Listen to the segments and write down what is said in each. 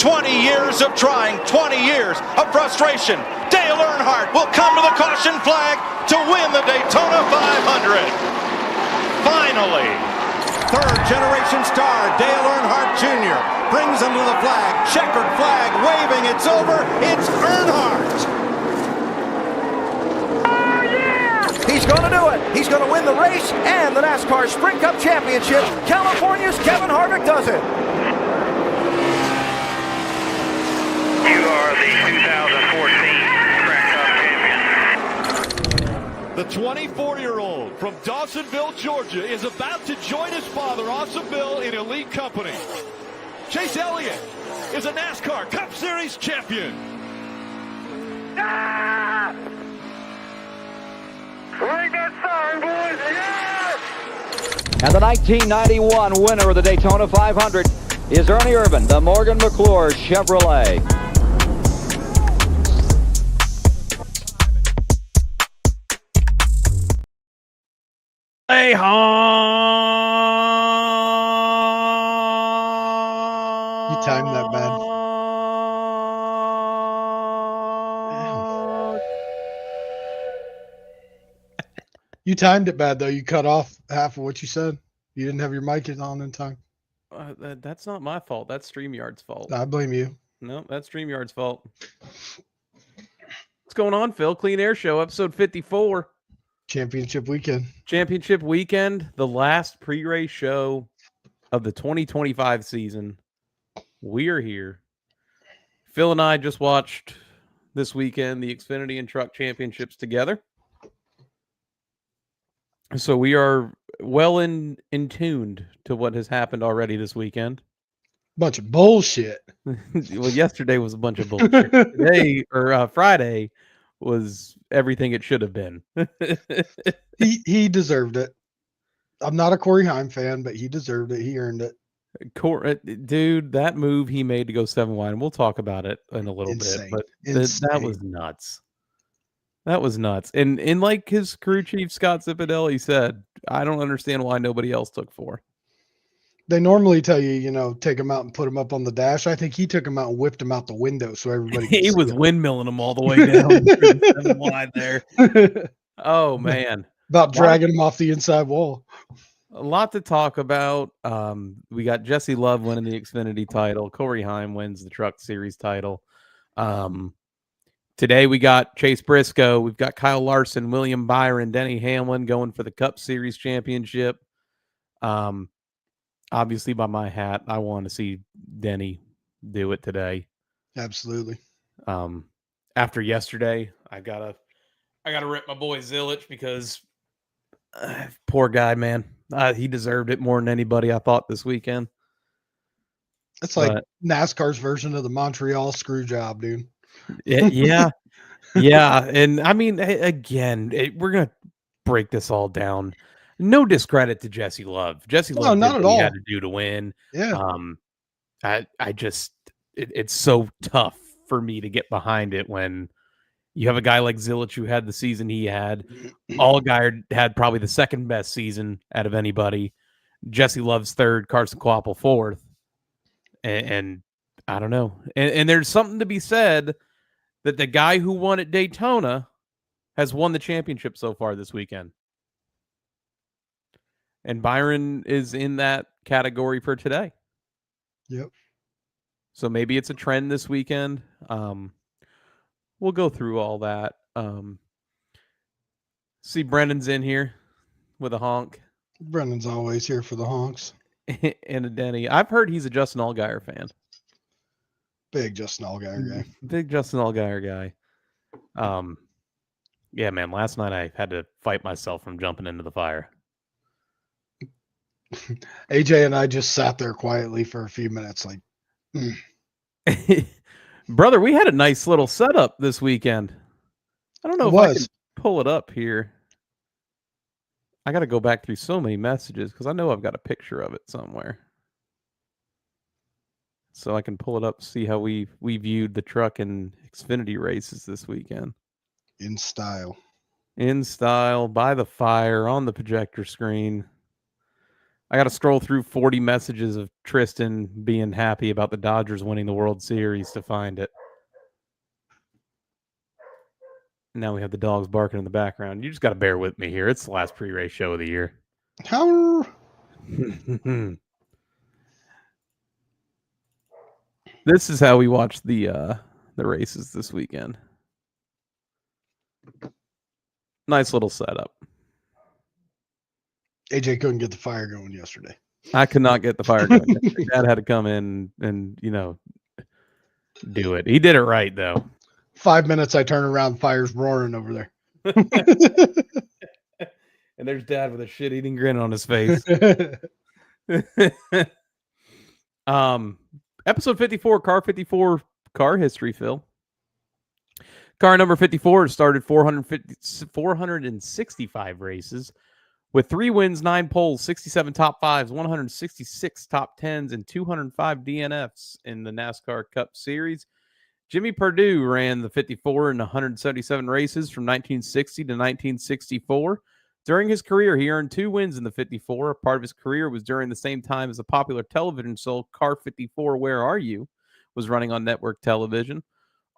20 years of trying, 20 years of frustration. Dale Earnhardt will come to the caution flag to win the Daytona 500. Finally. Third-generation star Dale Earnhardt Jr. brings him to the flag. Checkered flag waving. It's over. It's Earnhardt. He's going to do it. He's going to win the race and the NASCAR Sprint Cup Championship. California's Kevin Harvick does it. You are the 2014 Sprint Cup champion. The 24-year-old from Dawsonville, Georgia, is about to join his father, Awesome Bill, in elite company. Chase Elliott is a NASCAR Cup Series champion. Ah! Ring that sign, boys! Yes! And the 1991 winner of the Daytona 500 is Ernie Irvan, the Morgan McClure Chevrolet. Hey, You timed that bad. You timed it bad, though. You cut off half of what you said. You didn't have your mic on in time. That's not my fault. That's StreamYard's fault. I blame you. No, that's StreamYard's fault. What's going on, Phil? Clean Air Show, episode 54. Championship weekend. Championship weekend, the last pre-race show of the 2025 season. We are here. Phil and I just watched this weekend the Xfinity and Truck Championships together. So we are well in tuned to what has happened already this weekend. Bunch of bullshit. Well, yesterday was a bunch of bullshit. Today, or Friday, was everything it should have been. He deserved it. I'm not a Corey Heim fan, but he deserved it. He earned it. Dude, that move he made to go 7 wide, and we'll talk about it in a little Insane. bit, but that was nuts. That was nuts. And like his crew chief, Scott Zipadelli, said, I don't understand why nobody else took 4. They normally tell you, take him out and put him up on the dash. I think he took him out and whipped him out the window so everybody could he see was him. windmilling him all the way down 7 wide there. Oh, man. About dragging him off the inside wall. A lot to talk about. We got Jesse Love winning the Xfinity title. Corey Heim wins the Truck Series title. Today we got Chase Briscoe. We've got Kyle Larson, William Byron, Denny Hamlin going for the Cup Series championship. Obviously, by my hat, I want to see Denny do it today. Absolutely. After yesterday, I gotta rip my boy Zilich because poor guy, man. He deserved it more than anybody, I thought, this weekend. It's like NASCAR's version of the Montreal screw job, dude. Yeah. Yeah. And I mean, again, we're going to break this all down. No discredit to Jesse Love. Jesse Love not did at what he all. had to do to win. Yeah. I just, it's so tough for me to get behind it when you have a guy like Zilich who had the season he had. Allgaier had probably the second best season out of anybody. Jesse Love's third, Carson Kvapil fourth. And I don't know. And there's something to be said that the guy who won at Daytona has won the championship so far this weekend. And Byron is in that category for today. Yep. So maybe it's a trend this weekend. We'll go through all that. See, Brendan's in here with a honk. Brendan's always here for the honks. And a Denny. I've heard he's a Justin Allgaier fan. Big Justin Allgaier guy. Big Justin Allgaier guy. Yeah, man. Last night I had to fight myself from jumping into the fire. AJ and I just sat there quietly for a few minutes, like, Brother, we had a nice little setup this weekend. I don't know I can pull it up here. I got to go back through so many messages because I know I've got a picture of it somewhere. So I can pull it up, see how we viewed the truck and Xfinity races this weekend. In style. In style, by the fire, on the projector screen. I got to scroll through 40 messages of Tristan being happy about the Dodgers winning the World Series to find it. Now we have the dogs barking in the background. You just got to bear with me here. It's the last pre-race show of the year. How? This is how we watch the races this weekend. Nice little setup. AJ couldn't get the fire going yesterday. I could not get the fire going. Dad had to come in and do it. He did it right though. 5 minutes, I turn around, fire's roaring over there. And there's Dad with a shit-eating grin on his face. Episode 54, Car 54 car history, Phil. Car number 54 started 465 races with 3 wins, 9 poles, 67 top 5s, 166 top 10s, and 205 DNFs in the NASCAR Cup Series. Jimmy Purdue ran the 54 in 177 races from 1960 to 1964. During his career, he earned 2 wins in the 54. A part of his career was during the same time as the popular television show Car 54, Where Are You? Was running on network television.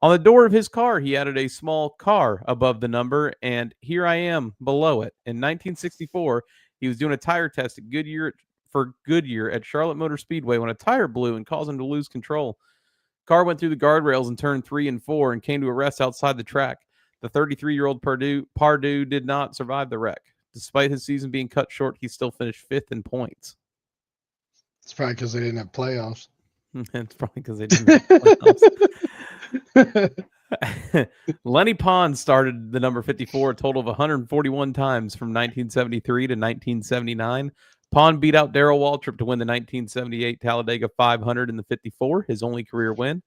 On the door of his car, he added a small car above the number, and Here I Am below it. In 1964, he was doing a tire test at Goodyear at Charlotte Motor Speedway when a tire blew and caused him to lose control. Car went through the guardrails in turn 3 and 4 and came to a rest outside the track. The 33-year-old Pardue did not survive the wreck. Despite his season being cut short, he still finished 5th in points. It's probably because they didn't have playoffs. It's probably because they didn't have playoffs. Lenny Pond started the number 54 a total of 141 times from 1973 to 1979. Pond beat out Darrell Waltrip to win the 1978 Talladega 500 in the 54, his only career win.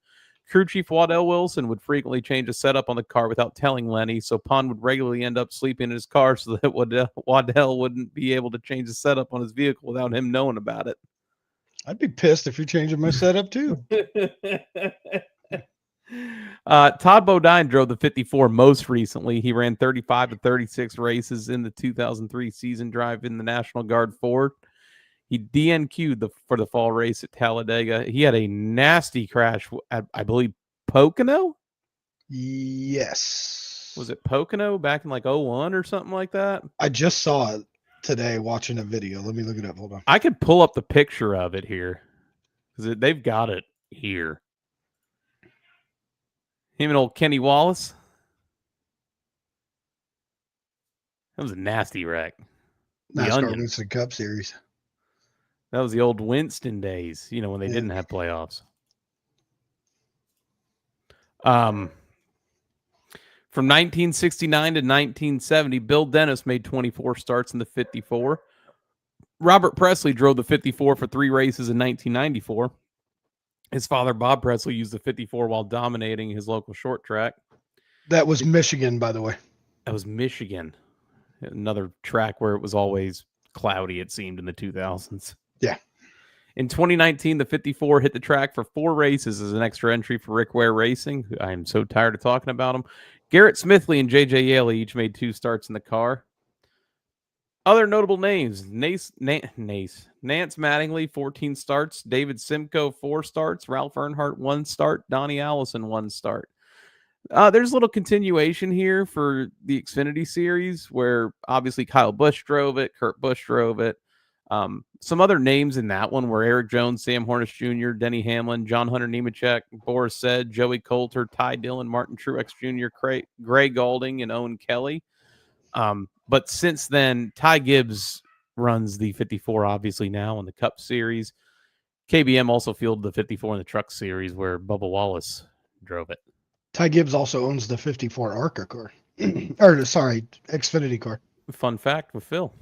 Crew chief Waddell Wilson would frequently change a setup on the car without telling Lenny, so Pond would regularly end up sleeping in his car so that Waddell wouldn't be able to change the setup on his vehicle without him knowing about it. I'd be pissed if you're changing my setup too. Todd Bodine drove the 54 most recently. He ran 35 to 36 races in the 2003 season drive in the National Guard Ford. He DNQ'd for the fall race at Talladega. He had a nasty crash at, I believe, Pocono? Yes. Was it Pocono back in like 01 or something like that? I just saw it today watching a video. Let me look it up. Hold on. I could pull up the picture of it here because they've got it here. Him and old Kenny Wallace. That was a nasty wreck. NASCAR Winston Cup Series. That was the old Winston days, when they didn't have playoffs. From 1969 to 1970, Bill Dennis made 24 starts in the 54. Robert Presley drove the 54 for 3 races in 1994. His father, Bob Presley, used the 54 while dominating his local short track. That was Michigan, by the way. That was Michigan. Another track where it was always cloudy, it seemed, in the 2000s. Yeah. In 2019, the 54 hit the track for 4 races as an extra entry for Rick Ware Racing. I am so tired of talking about him. Garrett Smithley and J.J. Yaley each made 2 starts in the car. Other notable names, Nance Mattingly, 14 starts. David Simcoe, 4 starts. Ralph Earnhardt, 1 start. Donnie Allison, 1 start. There's a little continuation here for the Xfinity Series where obviously Kyle Busch drove it. Kurt Busch drove it. Some other names in that one were Eric Jones, Sam Hornish Jr., Denny Hamlin, John Hunter Nemechek, Boris Said, Joey Coulter, Ty Dillon, Martin Truex Jr., Gray Gaulding, and Owen Kelly. But since then, Ty Gibbs runs the 54, obviously, now in the Cup Series. KBM also fielded the 54 in the Truck Series where Bubba Wallace drove it. Ty Gibbs also owns the 54 ARCA car. Xfinity car. Fun fact with Phil.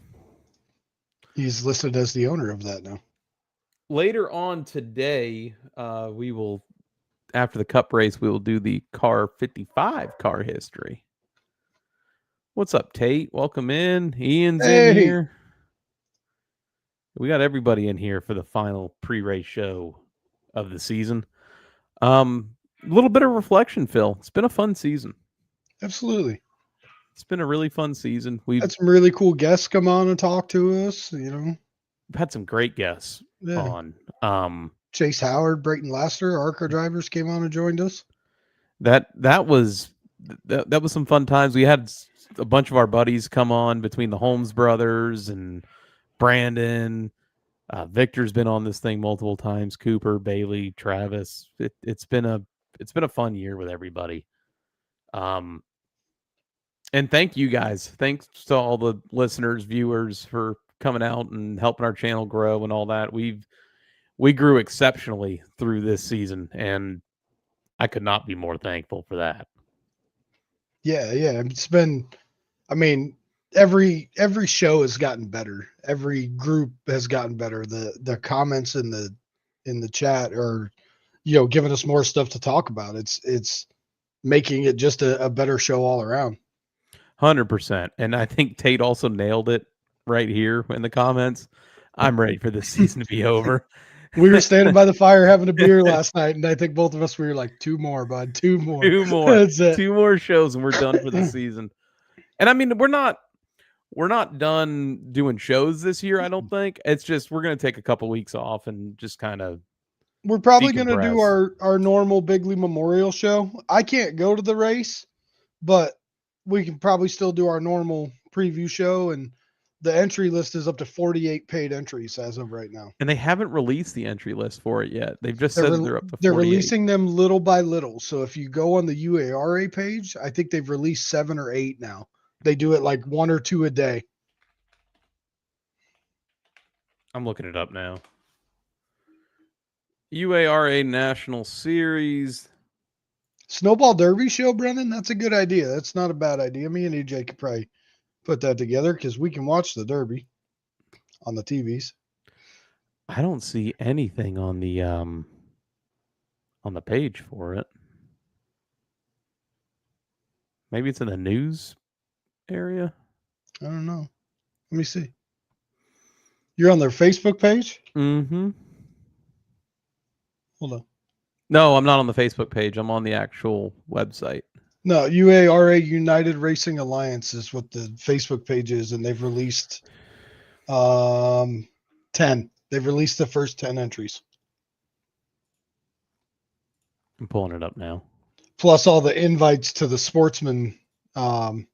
He's listed as the owner of that now. Later on today, we will, after the Cup race, we will do the Car 55 car history. What's up, Tate? Welcome in. Ian's in here. We got everybody in here for the final pre-race show of the season. A little bit of reflection, Phil. It's been a fun season. Absolutely. It's been a really fun season. We've had some really cool guests come on and talk to us, had some great guests on. Chase Howard, Brayton Laster, ARCA drivers came on and joined us. That was some fun times. We had a bunch of our buddies come on between the Holmes brothers and Brandon. Victor's been on this thing multiple times. Cooper, Bailey, Travis. It's been a fun year with everybody. And thank you guys. Thanks to all the listeners, viewers for coming out and helping our channel grow and all that. We grew exceptionally through this season, and I could not be more thankful for that. Yeah. It's been, I mean, every show has gotten better. Every group has gotten better. The comments in the chat are, giving us more stuff to talk about. It's making it just a better show all around. 100%. And I think Tate also nailed it right here in the comments. I'm ready for this season to be over. We were standing by the fire having a beer last night, and I think both of us were like, 2 more, bud, 2 more. 2 more. That's it. 2 more shows and we're done for the season. And I mean, we're not done doing shows this year, I don't think. It's just we're going to take a couple weeks off and just kind of we're probably going to do our normal Bigley Memorial show. I can't go to the race, but we can probably still do our normal preview show, and the entry list is up to 48 paid entries as of right now. And they haven't released the entry list for it yet. They've just said they're up to 48. They're releasing them little by little. So if you go on the UARA page, I think they've released 7 or 8 now. They do it like 1 or 2 a day. I'm looking it up now. UARA National Series. Snowball Derby show, Brendan? That's a good idea. That's not a bad idea. Me and EJ could probably put that together because we can watch the Derby on the TVs. I don't see anything on the page for it. Maybe it's in the news area. I don't know. Let me see. You're on their Facebook page? Mm-hmm. Hold on. No, I'm not on the Facebook page. I'm on the actual website. No, UARA United Racing Alliance is what the Facebook page is, and they've released 10. They've released the first 10 entries. I'm pulling it up now. Plus all the invites to the sportsman. They're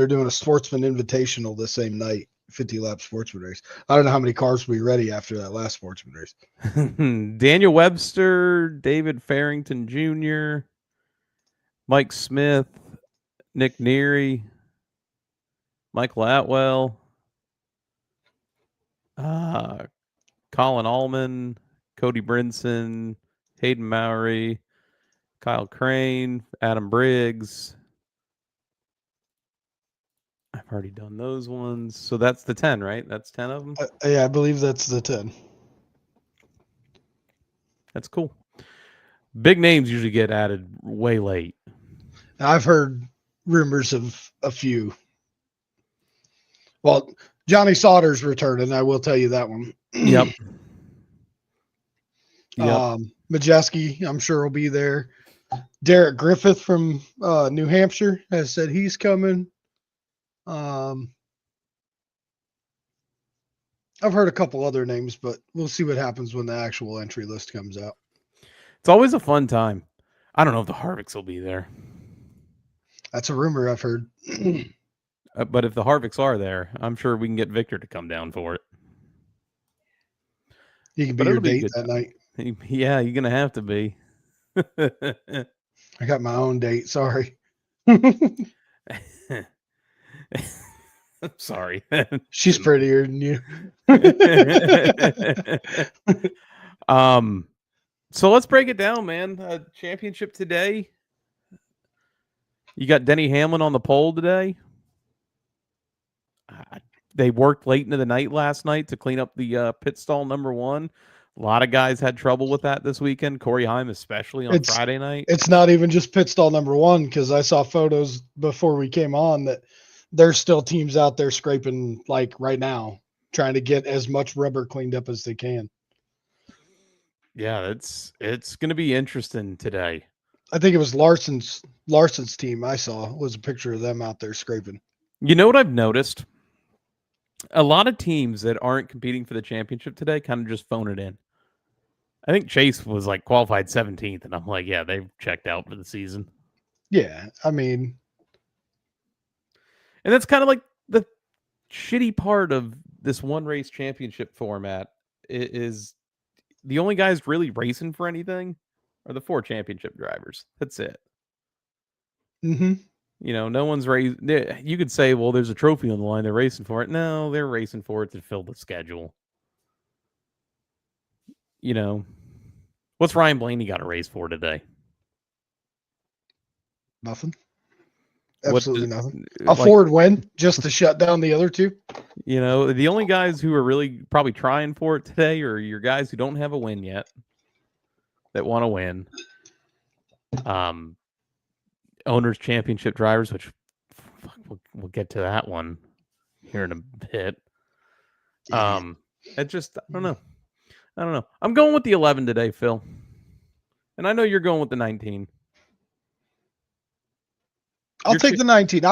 doing a sportsman invitational the same night, 50-lap sportsman race. I don't know how many cars will be ready after that last sportsman race. Daniel Webster, David Farrington Jr., Mike Smith, Nick Neary, Michael Atwell, Colin Allman, Cody Brinson, Hayden Mowry, Kyle Crane, Adam Briggs. I've already done those ones. So that's the 10, right? That's 10 of them? Yeah, I believe that's the 10. That's cool. Big names usually get added way late. I've heard rumors of a few. Well, Johnny Sauter's returning. I will tell you that one. Yep. Majeski, I'm sure will be there. Derek Griffith from New Hampshire has said he's coming. I've heard a couple other names, but we'll see what happens when the actual entry list comes out. It's always a fun time. I don't know if the Harvicks will be there. That's a rumor I've heard. But if the Harvicks are there, I'm sure we can get Victor to come down for it. He can be your date that night. Yeah, you're going to have to be. I got my own date. Sorry. I'm sorry. She's prettier than you. So let's break it down, man. Championship today. You got Denny Hamlin on the pole today. They worked late into the night last night to clean up the pit stall number 1. A lot of guys had trouble with that this weekend. Corey Heim, especially on Friday night. It's not even just pit stall number 1, because I saw photos before we came on that there's still teams out there scraping, like right now, trying to get as much rubber cleaned up as they can. Yeah, it's going to be interesting today. I think it was Larson's team I saw was a picture of them out there scraping. You know what I've noticed? A lot of teams that aren't competing for the championship today kind of just phone it in. I think Chase was like qualified 17th, and I'm like, yeah, they've checked out for the season. Yeah, I mean, And that's kind of like the shitty part of this one race championship format is the only guys really racing for anything are the 4 championship drivers. That's it. mhm. You know, no one's raised. You could say, well, there's a trophy on the line. They're racing for it. No, they're racing for it to fill the schedule. You know, what's Ryan Blaney got to race for today? Nothing. What Absolutely does- nothing. A Ford win just to shut down the other two. You know, the only guys who are really probably trying for it today are your guys who don't have a win yet that want to win. Owners championship drivers, which we'll get to that one here in a bit. It just I don't know. I'm going with the 11 today, Phil, and I know you're going with the 19. I'll take the 19.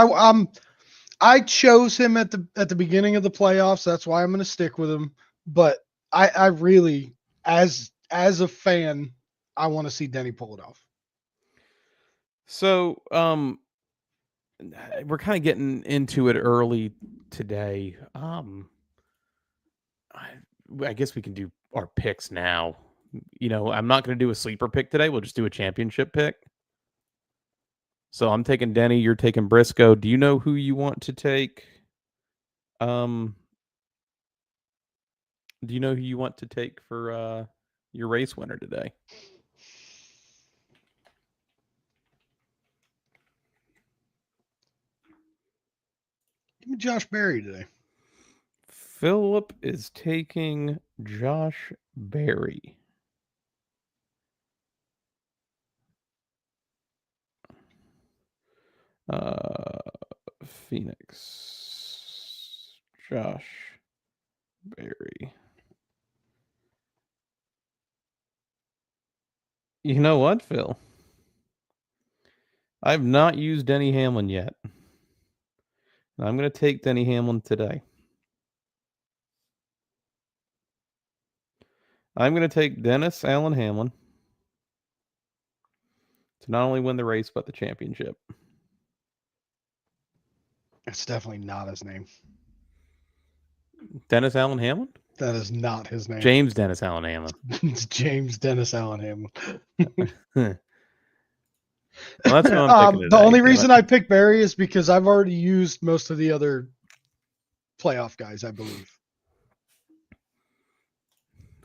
I chose him at the beginning of the playoffs. That's why I'm going to stick with him. But I really, as a fan, I want to see Denny pull it off. So, we're kind of getting into it early today. I guess we can do our picks now. You know, I'm not going to do a sleeper pick today. We'll just do a championship pick. So I'm taking Denny. You're taking Briscoe. Do you know who you want to take? Do you know who you want to take for your race winner today? Give me Josh Berry today. Philip is taking Josh Berry. Phoenix. Josh Berry. You know what, Phil? I've not used Denny Hamlin yet. I'm going to take Denny Hamlin today. I'm going to take Dennis Allen Hamlin to not only win the race, but the championship. It's definitely not his name. Dennis Allen Hamlin? That is not his name. James Dennis Allen Hamlin. It's James Dennis Allen Hamlin. Well, that's what I'm thinking The today. only reason I picked Barry is because I've already used most of the other playoff guys, I believe.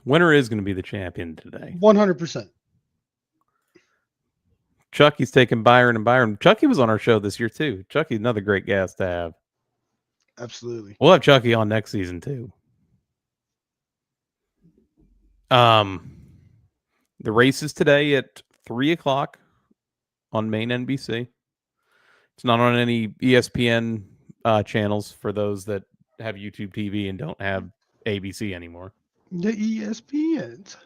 Winner is going to be the champion today. 100%. Chucky's taking Byron and Byron. Chucky was on our show this year too. Chucky's another great guest to have. Absolutely. We'll have Chucky on next season too. The race is today at 3:00 on main NBC. It's not on any ESPN channels for those that have YouTube TV and don't have ABC anymore. The ESPNs.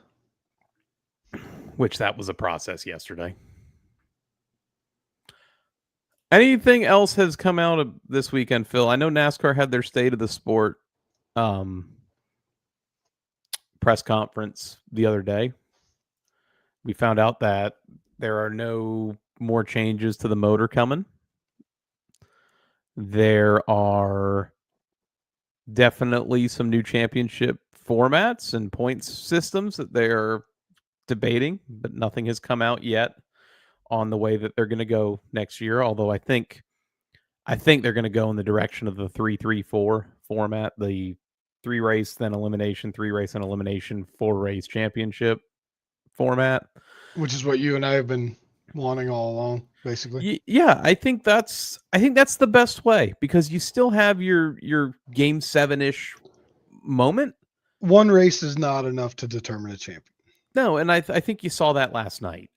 Which that was a process yesterday. Anything else has come out of this weekend, Phil? I know NASCAR had their State of the Sport press conference the other day. We found out that there are no more changes to the motor coming. There are definitely some new championship formats and points systems that they're debating, but nothing has come out yet on the way that they're going to go next year. Although I think they're going to go in the direction of the 3-3-4 format, the 3 race, then elimination, 3 race and elimination, 4 race championship format. Which is what you and I have been wanting all along, basically. Yeah, I think that's the best way because you still have your game 7-ish moment. One race is not enough to determine a champion. No, and I think you saw that last night.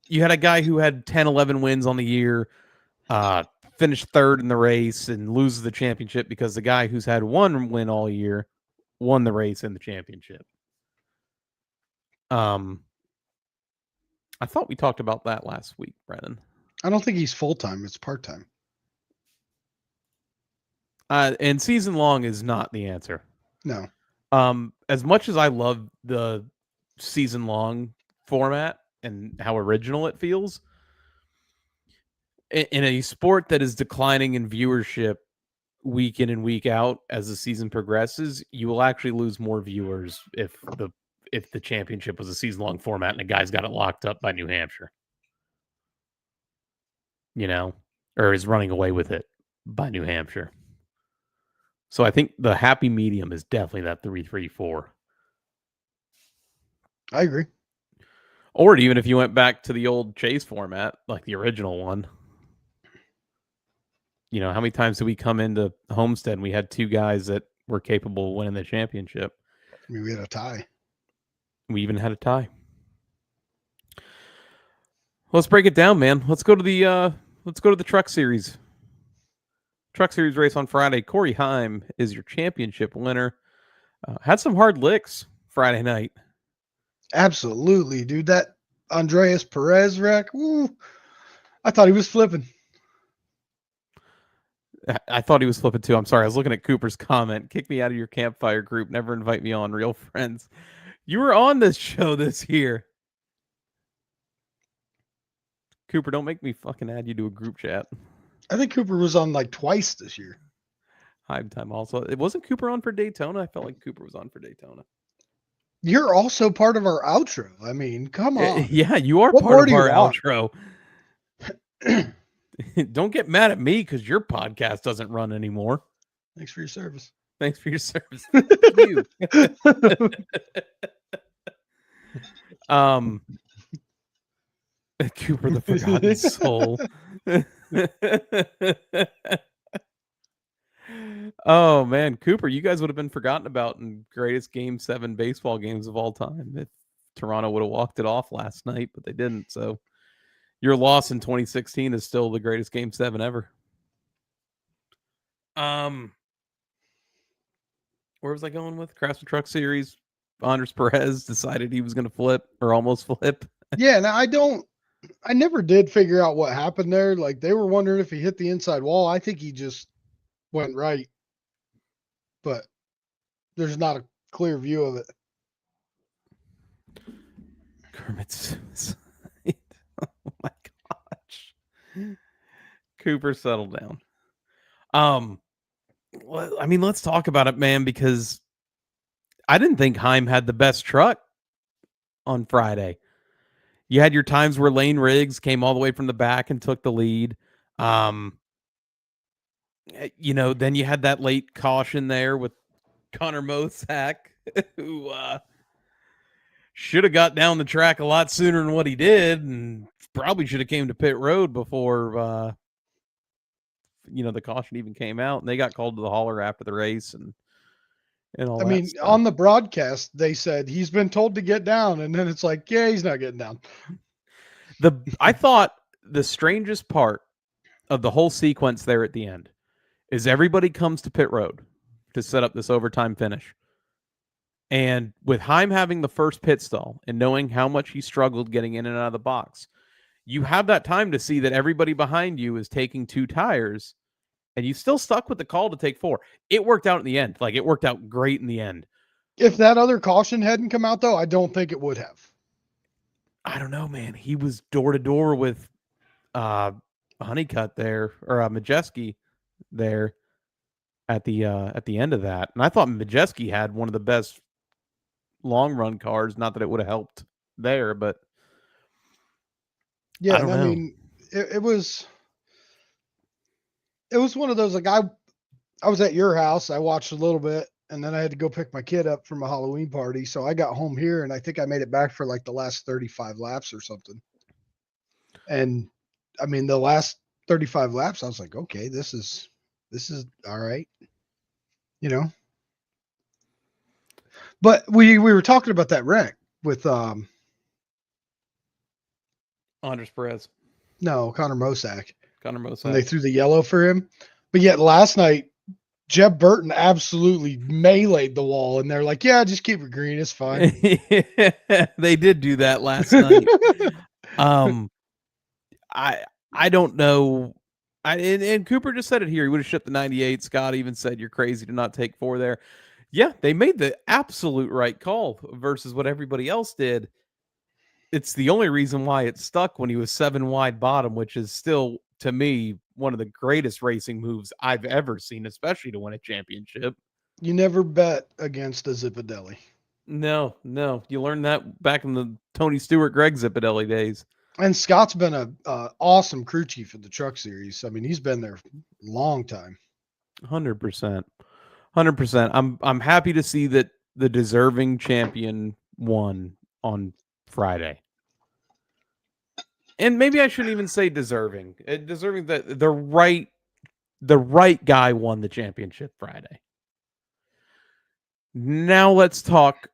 You had a guy who had 10, 11 wins on the year, finished 3rd in the race and loses the championship because the guy who's had 1 win all year won the race and the championship. I thought we talked about that last week, Brennan. I don't think he's full-time. It's part-time. And season long is not the answer. No. As much as I love the season long format and how original it feels, in a sport that is declining in viewership week in and week out as the season progresses, you will actually lose more viewers if the championship was a season long format and a guy's got it locked up by New Hampshire. Or is running away with it by New Hampshire. So I think the happy medium is definitely that 3-3-4. I agree. Or even if you went back to the old chase format, like the original one. How many times did we come into Homestead and we had two guys that were capable of winning the championship? I mean, we had a tie. We even had a tie. Let's break it down, man. Let's go to the Truck Series. Truck Series race on Friday. Corey Heim is your championship winner. Had some hard licks Friday night. Absolutely, dude. That Andreas Perez wreck. Woo, I thought he was flipping. I thought he was flipping too. I'm sorry. I was looking at Cooper's comment. Kick me out of your campfire group. Never invite me on. Real friends. You were on this show this year. Cooper, don't make me fucking add you to a group chat. I think Cooper was on like twice this year. Hype time also. It wasn't Cooper on for Daytona. I felt like Cooper was on for Daytona. You're also part of our outro. I mean, come on. Yeah, you are What more part do of you our want? outro. Don't get mad at me because your podcast doesn't run anymore. Thanks for your service. Thanks for your service. You. Cooper the Forgotten Soul. Oh man, Cooper, you guys would have been forgotten about in greatest Game 7 baseball games of all time if Toronto would have walked it off last night, but they didn't. So your loss in 2016 is still the greatest Game 7 ever. Where was I going with Craftsman Truck Series? Andres Perez decided he was going to flip or almost flip. Yeah, now I never did figure out what happened there. Like they were wondering if he hit the inside wall. I think he just went right, but there's not a clear view of it. Kermit's suicide. Oh my gosh. Cooper, settle down. I mean, let's talk about it, man, because I didn't think Heim had the best truck on Friday. You had your times where Lane Riggs came all the way from the back and took the lead. Then you had that late caution there with Connor Mosack, who should have got down the track a lot sooner than what he did, and probably should have came to pit road before the caution even came out, and they got called to the hauler after the race and all that stuff. On the broadcast they said he's been told to get down, and then it's like, yeah, he's not getting down. I thought the strangest part of the whole sequence there at the end is everybody comes to pit road to set up this overtime finish. And with Heim having the first pit stall and knowing how much he struggled getting in and out of the box, you have that time to see that everybody behind you is taking 2 tires, and you still stuck with the call to take 4. It worked out in the end. Like, it worked out great in the end. If that other caution hadn't come out, though, I don't think it would have. I don't know, man. He was door to door with Honeycutt there, or Majeski there at the end of that. And I thought Majeski had one of the best long run cars. Not that it would have helped there, but yeah, I mean, it was one of those, like, I was at your house. I watched a little bit, and then I had to go pick my kid up from a Halloween party. So I got home here, and I think I made it back for like the last 35 laps or something. And I mean, the last 35 laps, I was like, okay, this is all right. But we were talking about that wreck with Andres Perez. No, Connor Mosack. And they threw the yellow for him. But yet last night, Jeb Burton absolutely meleeed the wall, and they're like, yeah, just keep it green. It's fine. They did do that last night. I don't know. And Cooper just said it here. He would have shipped the 98. Scott even said you're crazy to not take 4 there. Yeah, they made the absolute right call versus what everybody else did. It's the only reason why it stuck when he was 7 wide bottom, which is still, to me, one of the greatest racing moves I've ever seen, especially to win a championship. You never bet against a Zipadelli. No. You learned that back in the Tony Stewart, Greg Zipadelli days. And Scott's been a awesome crew chief at the Truck Series. I mean, he's been there a long time. 100%. 100%. I'm happy to see that the deserving champion won on Friday. And maybe I shouldn't even say deserving. Deserving that the right guy won the championship Friday. Now let's talk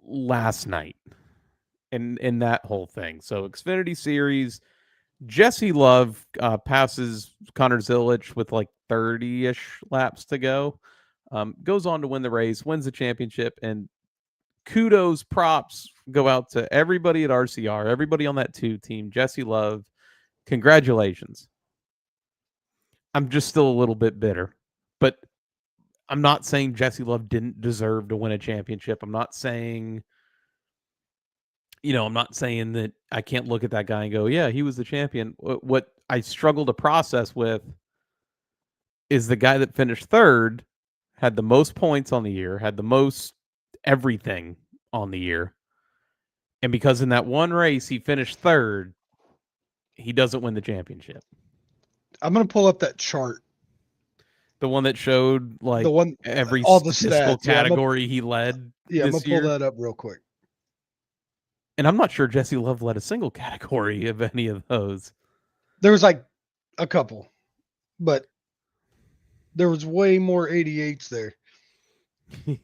last night and that whole thing. So Xfinity Series, Jesse Love passes Connor Zilisch with like 30-ish laps to go. Goes on to win the race, wins the championship, and kudos, props go out to everybody at RCR, everybody on that 2 team. Jesse Love, congratulations. I'm just still a little bit bitter, but I'm not saying Jesse Love didn't deserve to win a championship. I'm not saying that I can't look at that guy and go, yeah, he was the champion. What I struggle to process with is the guy that finished 3rd had the most points on the year, had the most everything on the year. And because in that one race he finished 3rd, he doesn't win the championship. I'm going to pull up that chart. The one that showed like the one, every all the statistical stats. category he led. Yeah, I'm going to year. pull that up real quick. And I'm not sure Jesse Love led a single category of any of those. There was like a couple, but there was way more 88s there.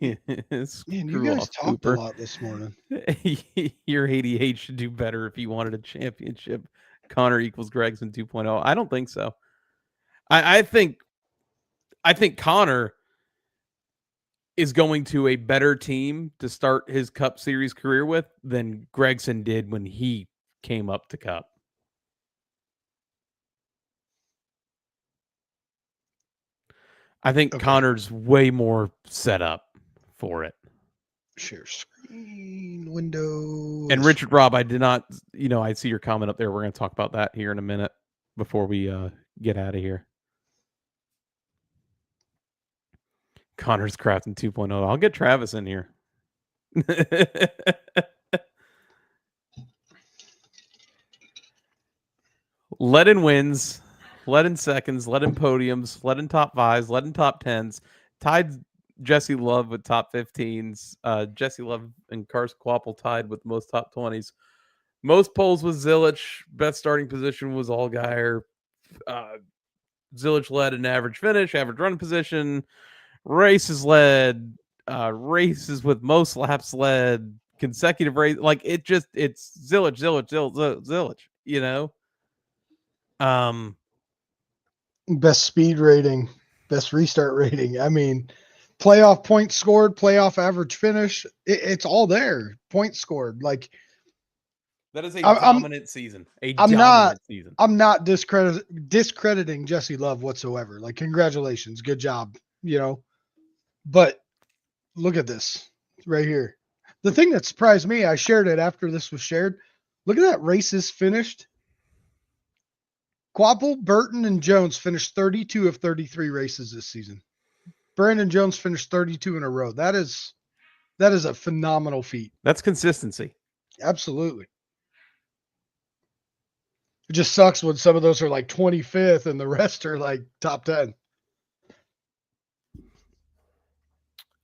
Man, you guys talked a lot this morning. Your 88 should do better if you wanted a championship. Connor equals Gregson 2.0. I don't think so. I think Connor is going to a better team to start his Cup Series career with than Gregson did when he came up to Cup. I think Connor's way more set up for it. Share screen window. And Richard Robb, I did not, I see your comment up there. We're going to talk about that here in a minute before we get out of here. Connor's crafting 2.0. I'll get Travis in here. Let in wins, let in seconds, let in podiums, let in top 5s, let in top 10s. Tied Jesse Love with top 15s. Jesse Love and Carson Quapple tied with most top 20s. Most poles was Zilisch. Best starting position was Allgaier. Zilisch led an average finish, average run position. Races led, races with most laps led, consecutive race. Like it's Zilisch, Best speed rating, best restart rating. I mean, playoff points scored, playoff average finish. It's all there. Points scored. Like that is a dominant season. Season. I'm not discrediting Jesse Love whatsoever. Like, congratulations, good job. But look at this right here. The thing that surprised me, I shared it after this was shared. Look at that races finished. Quapple, Burton, and Jones finished 32 of 33 races this season. Brandon Jones finished 32 in a row. That is a phenomenal feat. That's consistency. Absolutely. It just sucks when some of those are like 25th and the rest are like top 10.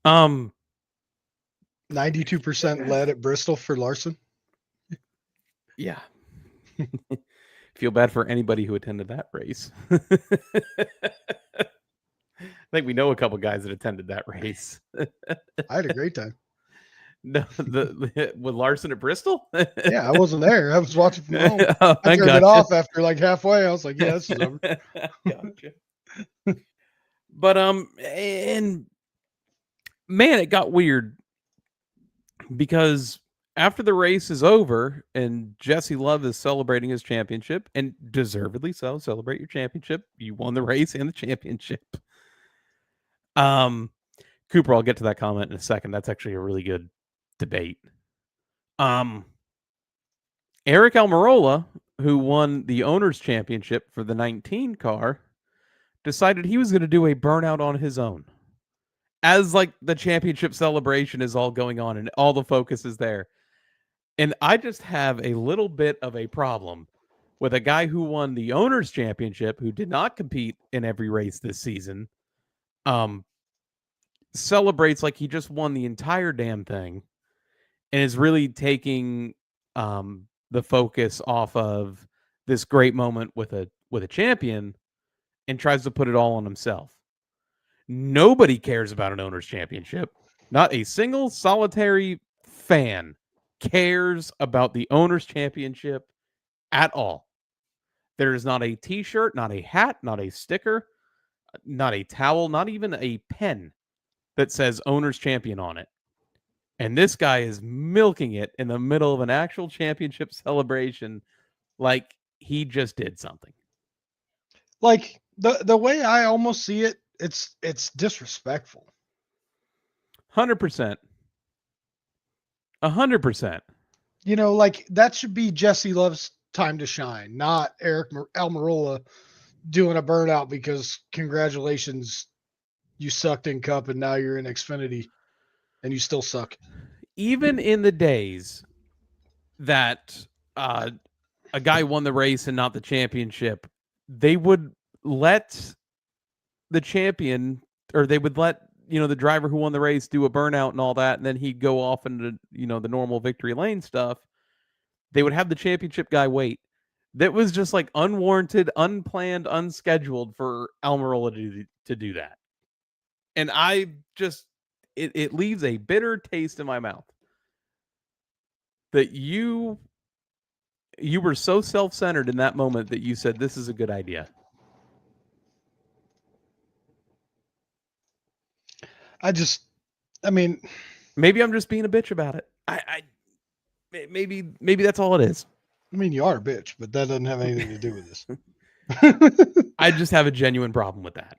92% led at Bristol for Larson. Yeah. Feel bad for anybody who attended that race. I think we know a couple guys that attended that race. I had a great time. No, with Larson at Bristol? Yeah, I wasn't there. I was watching from home. I turned it off after like halfway. I was like, yeah, this is over. Gotcha. But and man, it got weird because after the race is over and Jesse Love is celebrating his championship, and deservedly so, celebrate your championship. You won the race and the championship. Cooper, I'll get to that comment in a second. That's actually a really good debate. Eric Almirola, who won the owner's championship for the 19 car, decided he was going to do a burnout on his own. As like the championship celebration is all going on and all the focus is there. And I just have a little bit of a problem with a guy who won the owner's championship, who did not compete in every race this season, celebrates like he just won the entire damn thing and is really taking the focus off of this great moment with a champion and tries to put it all on himself. Nobody cares about an owner's championship. Not a single solitary fan cares about the owner's championship at all. There is not a t-shirt, not a hat, not a sticker, not a towel, not even a pen that says owner's champion on it. And this guy is milking it in the middle of an actual championship celebration like he just did something. Like the way I almost see it, it's disrespectful. 100%. 100%. You know, like that should be Jesse Love's time to shine, not Eric Almirola doing a burnout because congratulations, you sucked in Cup and now you're in Xfinity and you still suck. Even in the days that a guy won the race and not the championship, they would let the champion, or they would let, the driver who won the race do a burnout and all that, and then he'd go off into, the normal victory lane stuff. They would have the championship guy wait. That was just like unwarranted, unplanned, unscheduled for Almirola to do that. And I just, it leaves a bitter taste in my mouth that you were so self-centered in that moment that you said, this is a good idea. I mean, maybe I'm just being a bitch about it. Maybe that's all it is. I mean, you are a bitch, but that doesn't have anything to do with this. I just have a genuine problem with that.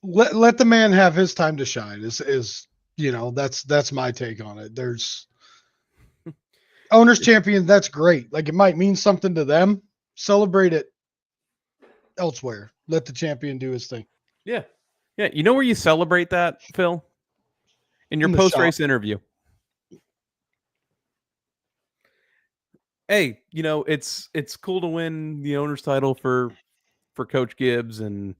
Let the man have his time to shine. Is that's my take on it. There's owner's champion. That's great. Like it might mean something to them. Celebrate it elsewhere. Let the champion do his thing. Yeah. Yeah. You know where you celebrate that, Phil? In your post-race interview. Hey, it's cool to win the owner's title for Coach Gibbs, and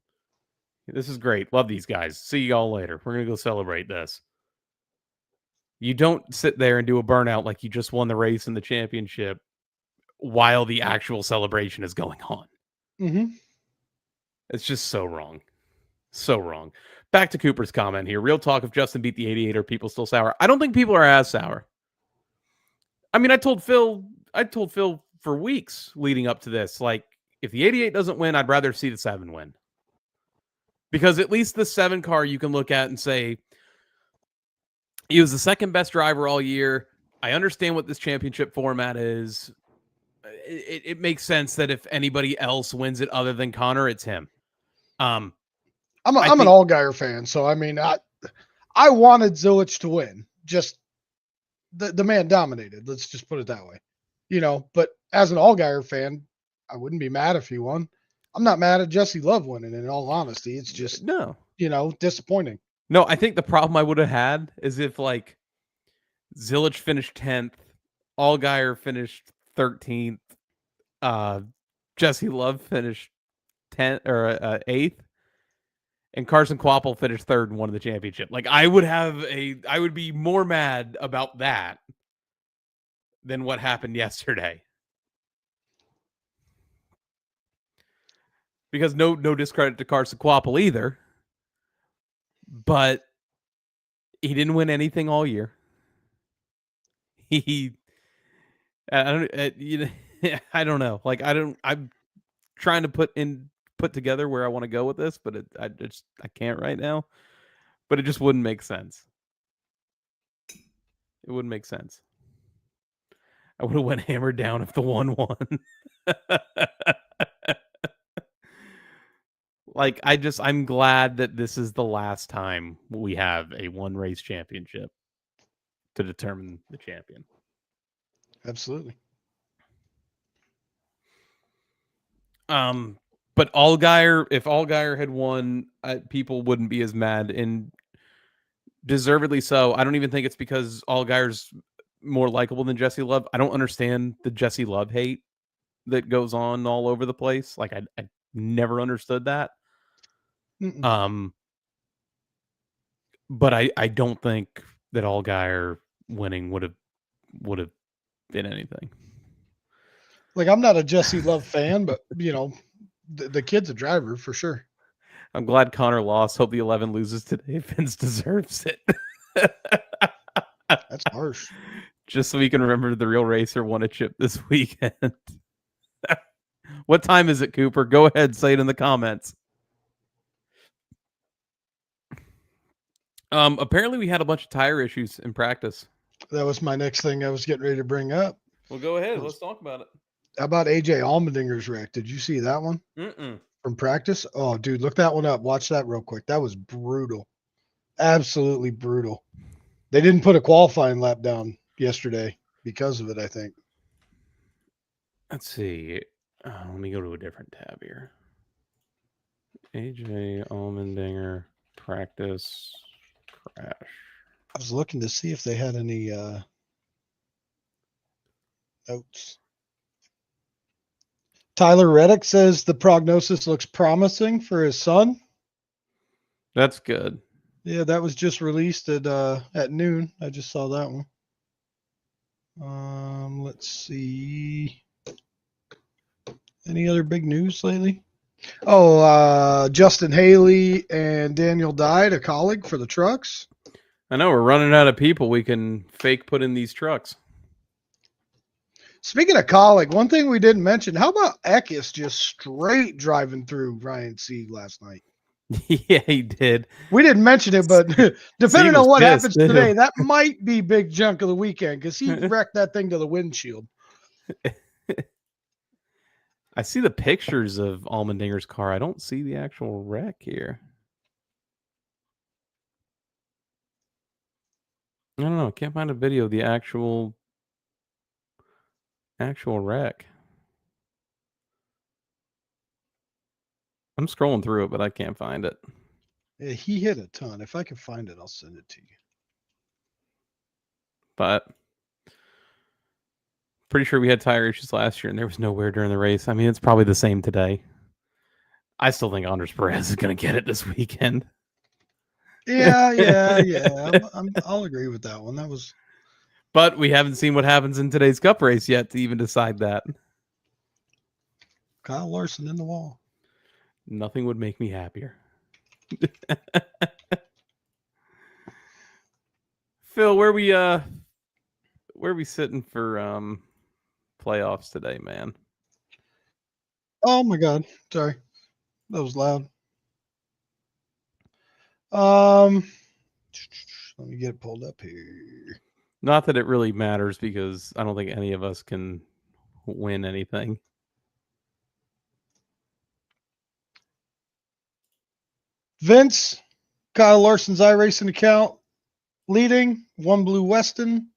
this is great. Love these guys. See y'all later. We're going to go celebrate this. You don't sit there and do a burnout like you just won the race and the championship while the actual celebration is going on. Mm-hmm. It's just so wrong. So wrong. Back to Cooper's comment here. Real talk, if Justin beat the 88, are people still sour? I don't think people are as sour. I mean, I told Phil for weeks leading up to this, like, if the 88 doesn't win, I'd rather see the 7 win. Because at least the 7 car you can look at and say, he was the second best driver all year. I understand what this championship format is. It makes sense that if anybody else wins it other than Connor, it's him. I'm an Allgaier fan, so I mean, I wanted Zilich to win. Just the man dominated. Let's just put it that way. But as an Allgaier fan, I wouldn't be mad if he won. I'm not mad at Jesse Love winning, in all honesty. It's just, disappointing. No, I think the problem I would have had is if, like, Zilich finished 10th, Allgaier finished 13th, Jesse Love finished 10th or 8th, and Carson Kvapil finished 3rd and won the championship. Like, I would be more mad about that than what happened yesterday. Because no discredit to Carson Kvapil either, but he didn't win anything all year. I don't know. Like, I'm trying to put together where I want to go with this, but I can't right now. But it just wouldn't make sense. It wouldn't make sense. I would have went hammered down if the one won. Like, I'm glad that this is the last time we have a one race championship to determine the champion. Absolutely. But Allgaier, if Allgaier had won, people wouldn't be as mad, and deservedly so. I don't even think it's because Allgaier's more likable than Jesse Love. I don't understand the Jesse Love hate that goes on all over the place. Like, I never understood that. But I don't think that Allgaier winning would have been anything. Like, I'm not a Jesse Love fan, but the kid's a driver for sure. I'm glad Connor lost. Hope the 11 loses today. Vince deserves it. That's harsh. Just so we can remember the real racer won a chip this weekend. What time is it, Cooper? Go ahead, say it in the comments. Apparently we had a bunch of tire issues in practice. That was my next thing I was getting ready to bring up. Well, go ahead. Let's talk about it. How about AJ Allmendinger's wreck? Did you see that one? From practice? Oh, dude, look that one up. Watch that real quick. That was brutal. Absolutely brutal. They didn't put a qualifying lap down yesterday because of it, I think. Let's see. Let me go to a different tab here. AJ Allmendinger practice crash. I was looking to see if they had any notes. Tyler Reddick says the prognosis looks promising for his son. That's good. Yeah, that was just released at noon. I just saw that one. Let's see. Any other big news lately? Oh, Justin Haley and Daniel Dyed, a colleague for the trucks. I know we're running out of people we can fake put in these trucks. Speaking of colleague, one thing we didn't mention, how about Eckes just straight driving through Ryan Sieg last night? Yeah, he did. We didn't mention it, but depending on what happens too. today, that might be big chunk of the weekend because he wrecked that thing to the windshield. I see the pictures of Allmendinger's car. I don't see the actual wreck here. I don't know. I can't find a video of the actual wreck. I'm scrolling through it, but I can't find it. Yeah, he hit a ton. If I can find it, I'll send it to you. But pretty sure we had tire issues last year, and there was nowhere during the race. I mean, it's probably the same today. I still think Andres Perez is going to get it this weekend. Yeah. I'll agree with that one. That was. But we haven't seen what happens in today's Cup race yet to even decide that. Kyle Larson in the wall. Nothing would make me happier. Phil, where we sitting for playoffs today, man? Oh my God. Sorry. That was loud. Let me get it pulled up here. Not that it really matters because I don't think any of us can win anything. Vince, Kyle Larson's iRacing account, leading, One Blue Weston.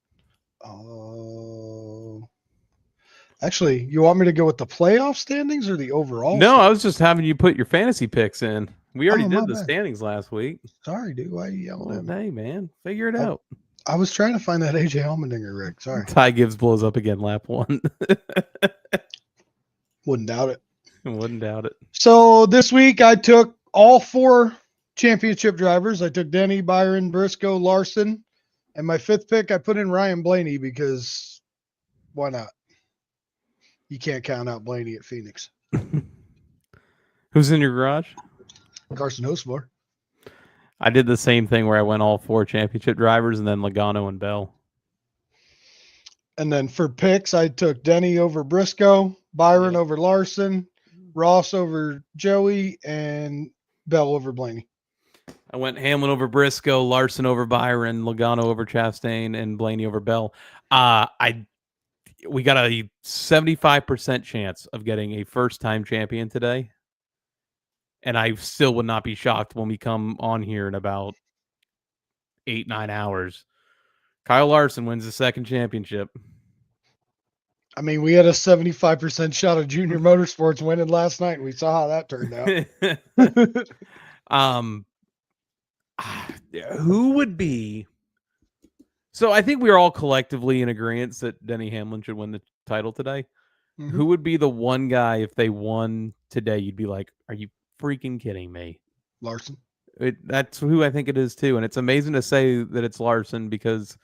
Actually, you want me to go with the playoff standings or the overall? No, standings? I was just having you put your fantasy picks in. We already did the bad. standings last week. Sorry, dude. Why are you yelling at me? Hey, man. Figure it out. I was trying to find that AJ Allmendinger rig. Sorry. Ty Gibbs blows up again lap 1. Wouldn't doubt it. Wouldn't doubt it. So this week I took all 4 championship drivers. I took Denny, Byron, Briscoe, Larson. And my 5th pick, I put in Ryan Blaney because why not? You can't count out Blaney at Phoenix. Who's in your garage? Carson Hosmore. I did the same thing where I went all 4 championship drivers and then Logano and Bell. And then for picks, I took Denny over Briscoe, Byron over Larson, Ross over Joey, and Bell over Blaney. I went Hamlin over Briscoe, Larson over Byron, Logano over Chastain, and Blaney over Bell. We got a 75% chance of getting a first-time champion today, and I still would not be shocked when we come on here in about 8-9 hours. Kyle Larson wins the second championship. I mean, we had a 75% shot of Junior Motorsports winning last night, and we saw how that turned out. Who would be? So I think we are all collectively in agreement that Denny Hamlin should win the title today. Mhm. Who would be the one guy if they won today? You'd be like, "Are you freaking kidding me?" Larson. That's who I think it is too, and it's amazing to say that it's Larson because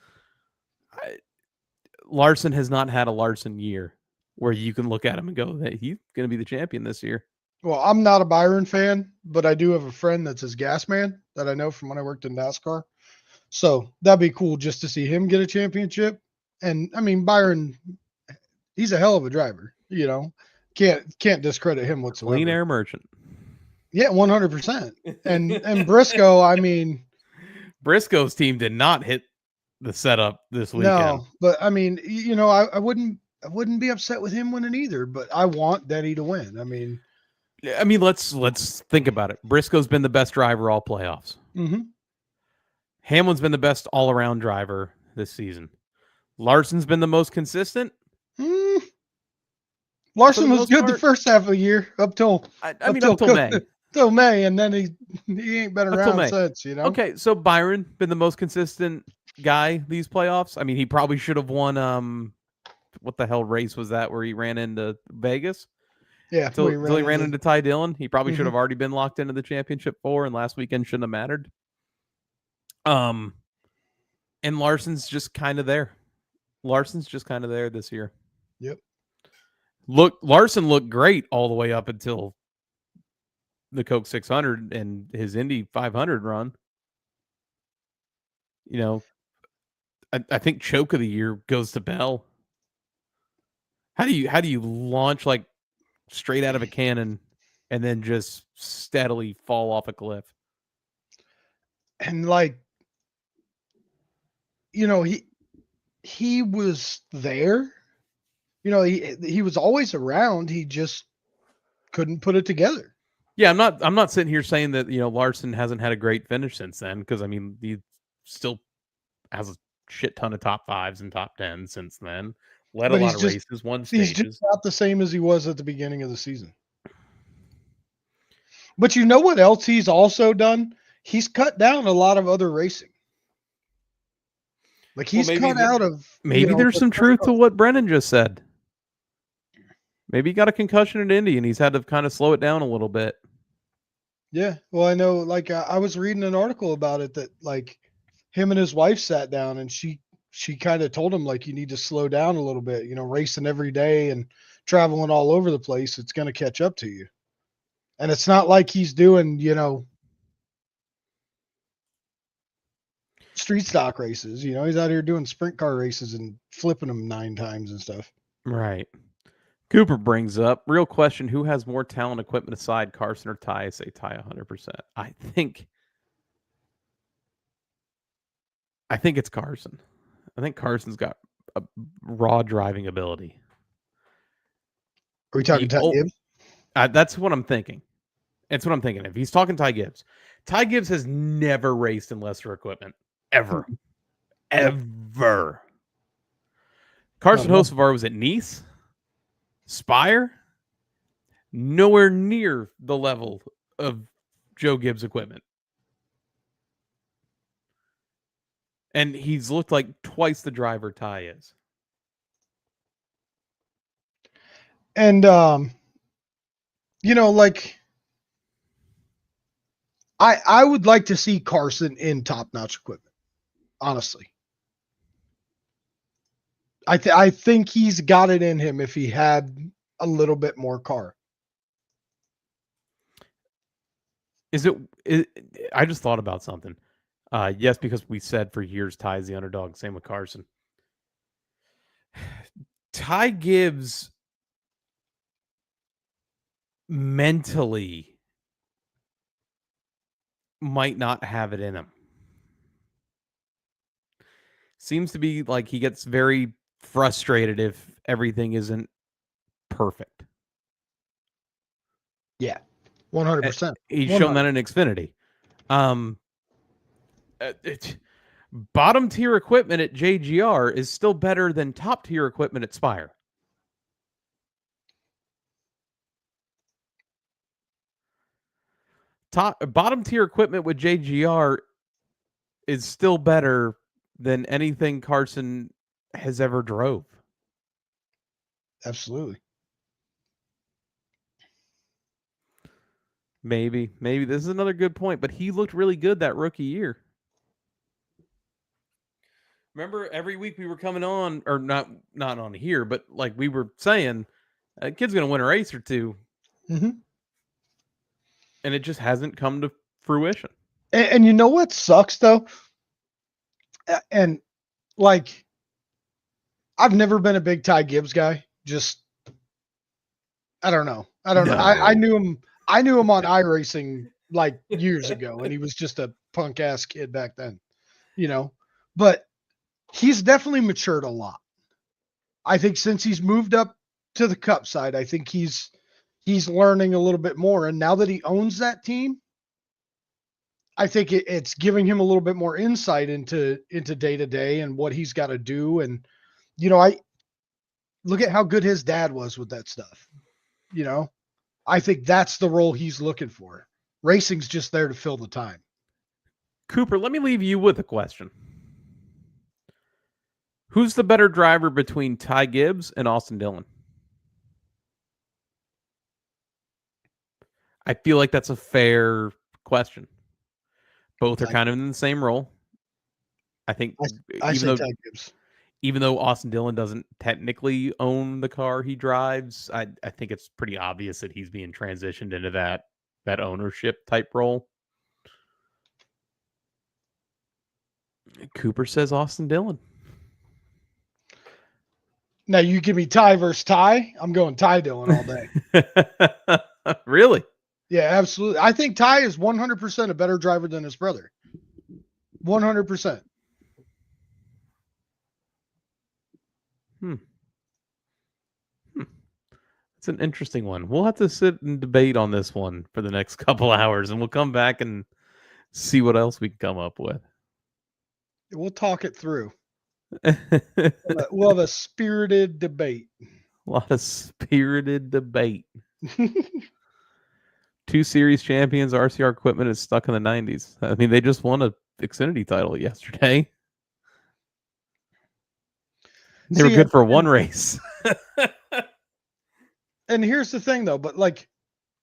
Larson has not had a Larson year where you can look at him and go, "Hey, he's going to be the champion this year." Well, I'm not a Byron fan, but I do have a friend that's his gas man that I know from when I worked in NASCAR. So that'd be cool just to see him get a championship. And I mean, Byron, he's a hell of a driver. Can't discredit him whatsoever. Clean air merchant. Yeah, 100%. And Briscoe, I mean, Briscoe's team did not hit the setup this weekend. No, but I mean, I wouldn't be upset with him winning either. But I want Denny to win. I mean, let's think about it. Briscoe's been the best driver all playoffs. Mm-hmm. Hamlin's been the best all-around driver this season. Larson's been the most consistent. Larson was good the first half of the year up till May. Till May, and then he ain't been around since. Okay, so Byron been the most consistent guy these playoffs. I mean, he probably should have won. What the hell race was that where he ran into Vegas? Yeah, until he ran into Ty Dillon. He probably should have already been locked into the championship 4, and last weekend shouldn't have mattered. And Larson's just kind of there. Larson's just kind of there this year. Yep. Larson looked great all the way up until the Coke 600 and his Indy 500 run. I think choke of the year goes to Bell. How do you launch like straight out of a cannon and then just steadily fall off a cliff? And he was there. He was always around. He just couldn't put it together. Yeah, I'm not sitting here saying that Larson hasn't had a great finish since then, because I mean he still has a shit ton of top 5s and top 10s since then. Led a lot of races, won stages. He's just not the same as he was at the beginning of the season. But you know what else he's also done? He's cut down a lot of other racing. Like he's cut out of. Maybe there's some truth to what Brennan just said. Maybe he got a concussion at Indy and he's had to kind of slow it down a little bit. Yeah, well, I know. Like I was reading an article about it that like him and his wife sat down and she kind of told him like you need to slow down a little bit. Racing every day and traveling all over the place, it's going to catch up to you. And it's not like he's doing street stock races. He's out here doing sprint car races and flipping them 9 times and stuff. Right. Cooper brings up, real question, who has more talent equipment aside, Carson or Ty? I say Ty 100%. I think it's Carson. I think Carson's got a raw driving ability. Are we talking Ty Gibbs? That's what I'm thinking. It's what I'm thinking. If he's talking Ty Gibbs has never raced in lesser equipment. Ever. Ever. Carson Hocevar was at Nice. Spire, nowhere near the level of Joe Gibbs' equipment. And he's looked like twice the driver Ty is. And, I would like to see Carson in top-notch equipment, honestly. I think he's got it in him if he had a little bit more car. I just thought about something. Yes, because we said for years Ty's the underdog. Same with Carson. Ty Gibbs mentally might not have it in him. Seems to be like he gets very frustrated if everything isn't perfect. Yeah, 100%. He's shown that in Xfinity. Bottom tier equipment at JGR is still better than top tier equipment at Spire. Bottom tier equipment with JGR is still better than anything Carson has ever drove. Absolutely. Maybe this is another good point, but he looked really good that rookie year. Remember, every week we were coming on, or not on here, but like we were saying, a kid's going to win a race or two. Mm-hmm. And it just hasn't come to fruition. And you know what sucks though? And like, I've never been a big Ty Gibbs guy. Just, I don't know. I knew him. I knew him on iRacing like years ago, and he was just a punk ass kid back then, you know. But he's definitely matured a lot. I think since he's moved up to the Cup side, I think he's learning a little bit more. And now that he owns that team, I think it's giving him a little bit more insight into day to day and what he's got to do. And I look at how good his dad was with that stuff. I think that's the role he's looking for. Racing's just there to fill the time. Cooper, let me leave you with a question. Who's the better driver between Ty Gibbs and Austin Dillon? I feel like that's a fair question. Both are kind of in the same role. I think I say Ty Gibbs. Even though Austin Dillon doesn't technically own the car he drives, I think it's pretty obvious that he's being transitioned into that ownership type role. Cooper says Austin Dillon. Now you give me Ty versus Ty, I'm going Ty Dillon all day. Really? Yeah, absolutely. I think Ty is 100% a better driver than his brother. 100%. It's an interesting one. We'll have to sit and debate on this one for the next couple hours, and we'll come back and see what else we can come up with. We'll talk it through. We'll have a spirited debate. A lot of spirited debate. 2 series champions, RCR equipment is stuck in the 90s. I mean, they just won a Xfinity title yesterday. They were good for one race. And here's the thing, though, but like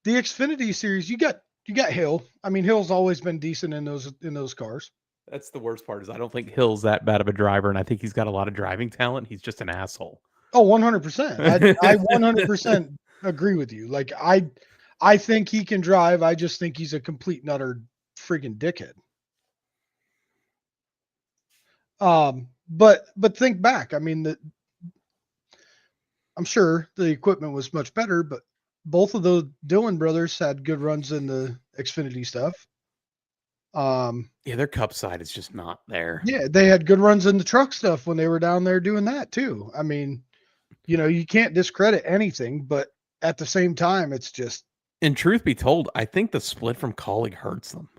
the Xfinity series, you got Hill. I mean, Hill's always been decent in those cars. That's the worst part is I don't think Hill's that bad of a driver, and I think he's got a lot of driving talent. He's just an asshole. Oh, 100%. I 100% agree with you. Like I think he can drive. I just think he's a complete and utter freaking dickhead. But think back. I mean, I'm sure the equipment was much better, but both of the Dillon brothers had good runs in the Xfinity stuff. Yeah, their Cup side is just not there. Yeah, they had good runs in the truck stuff when they were down there doing that too. I mean, you can't discredit anything, but at the same time, it's just. And truth be told, I think the split from Colleague hurts them.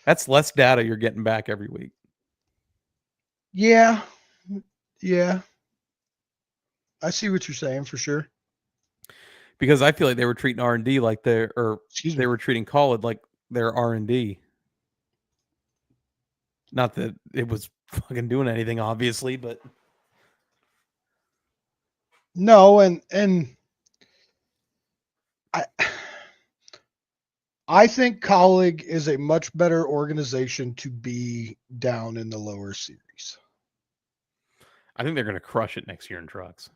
That's less data you're getting back every week. Yeah. I see what you're saying for sure. Because I feel like they were treating R&D like they were treating Colleague like their R&D. Not that it was fucking doing anything, obviously, but no, and I think Colleague is a much better organization to be down in the lower series. I think they're going to crush it next year in trucks.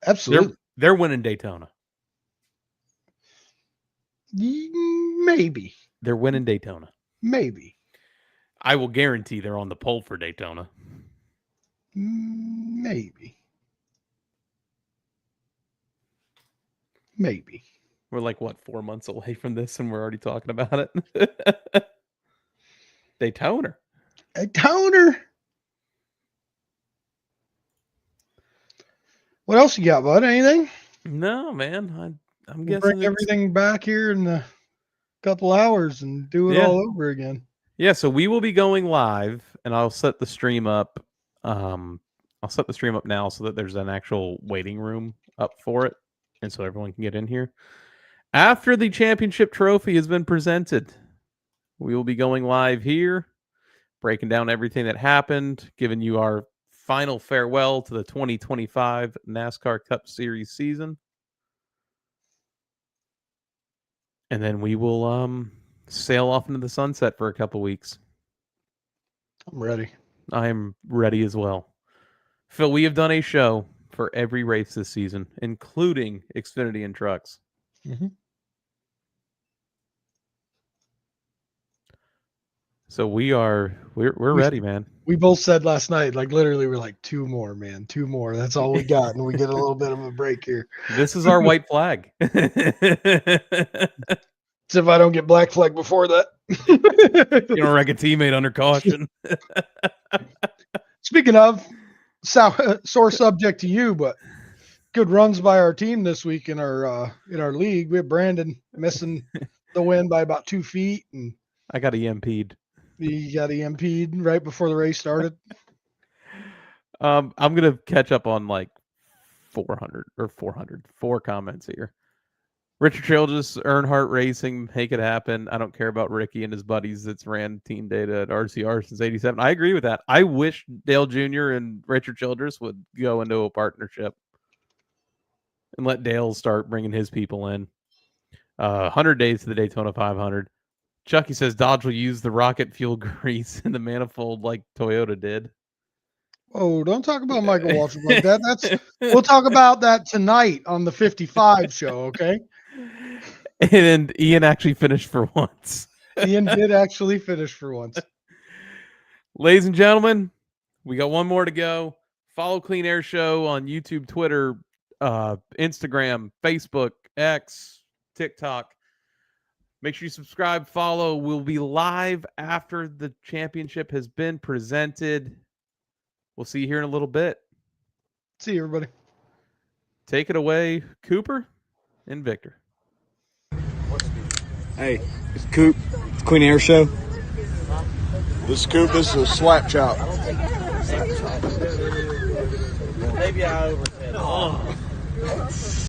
Absolutely. They're winning Daytona. Maybe. They're winning Daytona. Maybe. I will guarantee they're on the pole for Daytona. Maybe. We're like, what, 4 months away from this, and we're already talking about it? Daytona. Daytona. What else you got, bud? Anything? No, man. I'm We'll guessing bring everything back here in a couple hours and do it all over again. Yeah, so we will be going live, and I'll set the stream up. I'll set the stream up now so that there's an actual waiting room up for it, and so everyone can get in here. After the championship trophy has been presented, we will be going live here, breaking down everything that happened, giving you our final farewell to the 2025 NASCAR Cup Series season. And then we will sail off into the sunset for a couple weeks. I'm ready. I am ready as well. Phil, we have done a show for every race this season, including Xfinity and trucks. Mm-hmm. So we're ready, man. We both said last night, like literally, we're like 2 more, man, 2 more. That's all we got, and we get a little bit of a break here. This is our white flag. As if I don't get black flag before that. You don't wreck a teammate under caution. Speaking of, sore subject to you, but good runs by our team this week in our league. We have Brandon missing the win by about 2 feet, and I got EMP'd. He got EMP'd right before the race started. I'm gonna catch up on like 4 comments here. Richard Childress, Earnhardt Racing, make it happen. I don't care about Ricky and his buddies that's ran team data at RCR since '87. I agree with that. I wish Dale Jr. and Richard Childress would go into a partnership and let Dale start bringing his people in. 100 days to the Daytona 500. Chucky says Dodge will use the rocket fuel grease in the manifold like Toyota did. Oh, don't talk about Michael Waltrip like that. We'll talk about that tonight on the 55 show, okay? And Ian actually finished for once. Ian did actually finish for once. Ladies and gentlemen, we got one more to go. Follow Clean Air Show on YouTube, Twitter, Instagram, Facebook, X, TikTok. Make sure you subscribe, follow. We'll be live after the championship has been presented. We'll see you here in a little bit. See you, everybody. Take it away, Cooper and Victor. Hey, it's Coop. It's Clean Air Show. This is Coop. This is a slap chop. Maybe I oversaid.